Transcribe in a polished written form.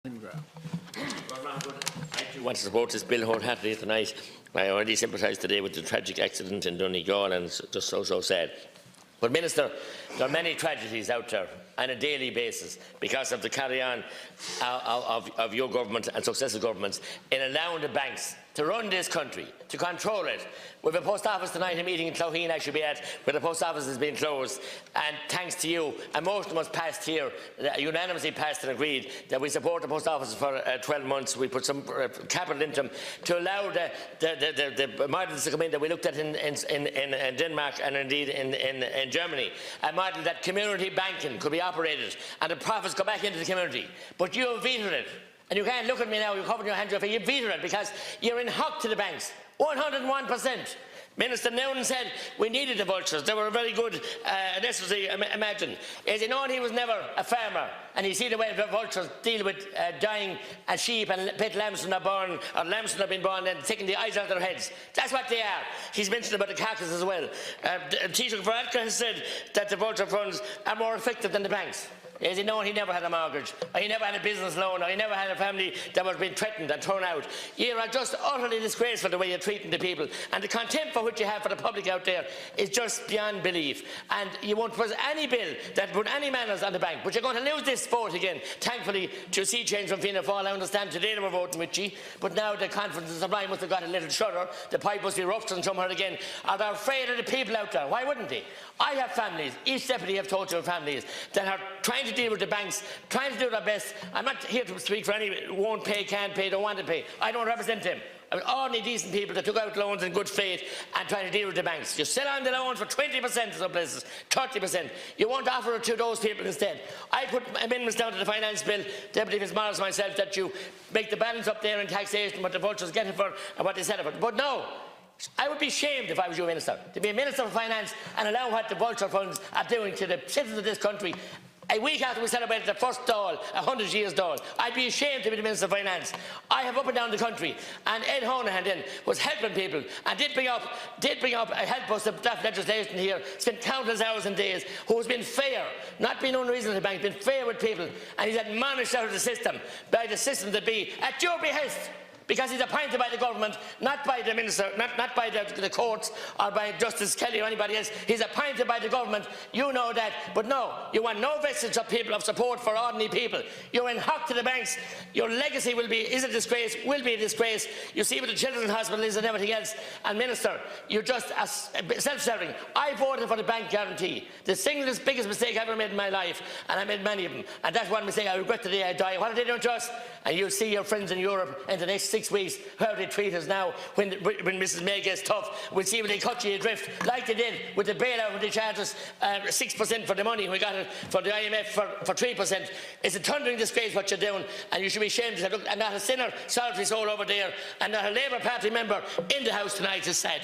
I want to support this bill wholeheartedly tonight. I already sympathise today with the tragic accident in Donegal, and it's just so sad. But Minister, there are many tragedies out there on a daily basis because of the carry-on of your government and successive governments in allowing the banks to run this country, to control it. We have a post office tonight, a meeting in Clogheen I should be at, where the post office has been closed, and thanks to you, a motion was passed here, unanimously passed and agreed, that we support the post office for 12 months. We put some capital into them to allow the models to come in that we looked at in Denmark and indeed in Germany. A model that community banking could be operated and the profits go back into the community. But you have vetoed it. And you can't look at me now, you're covering your hands, you vetoed it because you're in hock to the banks. 101%. Minister Noonan said we needed the vultures. They were very good, necessary, imagine. As you know, he was never a farmer, and you see the way the vultures deal with dying sheep and pet lambs when they're born, or lambs when they've been born, and taking the eyes out of their heads. That's what they are. He's mentioned about the carcass as well. Taoiseach Varadkar has said that the vulture funds are more effective than the banks. As you know, he never had a mortgage, or he never had a business loan, or he never had a family that was being threatened and thrown out. You are just utterly disgraceful the way you're treating the people, and the contempt for which you have for the public out there is just beyond belief. And you won't put any bill that put any manners on the bank, but you're going to lose this vote again. Thankfully, to see change from Fianna Fáil, I understand today they were voting with you, but now the confidence of supply must have got a little shudder. The pipe must be ruptured somewhere again. Are they afraid of the people out there? Why wouldn't they? I have families, each deputy have told your families, that are trying to deal with the banks, trying to do their best. I'm not here to speak for any won't pay, can't pay, don't want to pay. I don't represent them. I mean, ordinary decent people that took out loans in good faith and trying to deal with the banks. You sell on the loans for 20% in some places, 30%. You won't offer it to those people instead. I put amendments down to the finance bill, Deputy Fitzmaurice myself, that you make the balance up there in taxation, what the vultures get it for and what they sell it for. But no. I would be ashamed if I was you, Minister, to be a Minister for Finance and allow what the vulture funds are doing to the citizens of this country. A week after we celebrated the first Dáil, 100 years Dáil, I'd be ashamed to be the Minister of Finance. I have up and down the country, and Ed Honohan then was helping people and did bring up help us, the draft legislation here, spent countless hours and days, who has been fair, not been unreasonable to the bank, been fair with people, and he's admonished out of the system, by the system that be, at your behest. Because he's appointed by the government, not by the minister, not by the courts or by Justice Kelly or anybody else. He's appointed by the government. You know that. But no, you want no vestige of people of support for ordinary people. You're in hock to the banks. Your legacy is a disgrace, will be a disgrace. You see what the Children's Hospital is and everything else. And Minister, you're just self-serving. I voted for the bank guarantee. The single biggest mistake I ever made in my life, and I made many of them. And that's one mistake I regret the day I die. What are they doing to us? And you'll see your friends in Europe in the next 6 weeks how they treat us now when Mrs May gets tough. We'll see when they cut you adrift like they did with the bailout when they charged us 6% for the money. We got it for the IMF for 3%. It's a thundering disgrace what you're doing, and you should be ashamed to say, look, and not a sinner, solitary soul over there, and not a Labour Party member in the House tonight is sad.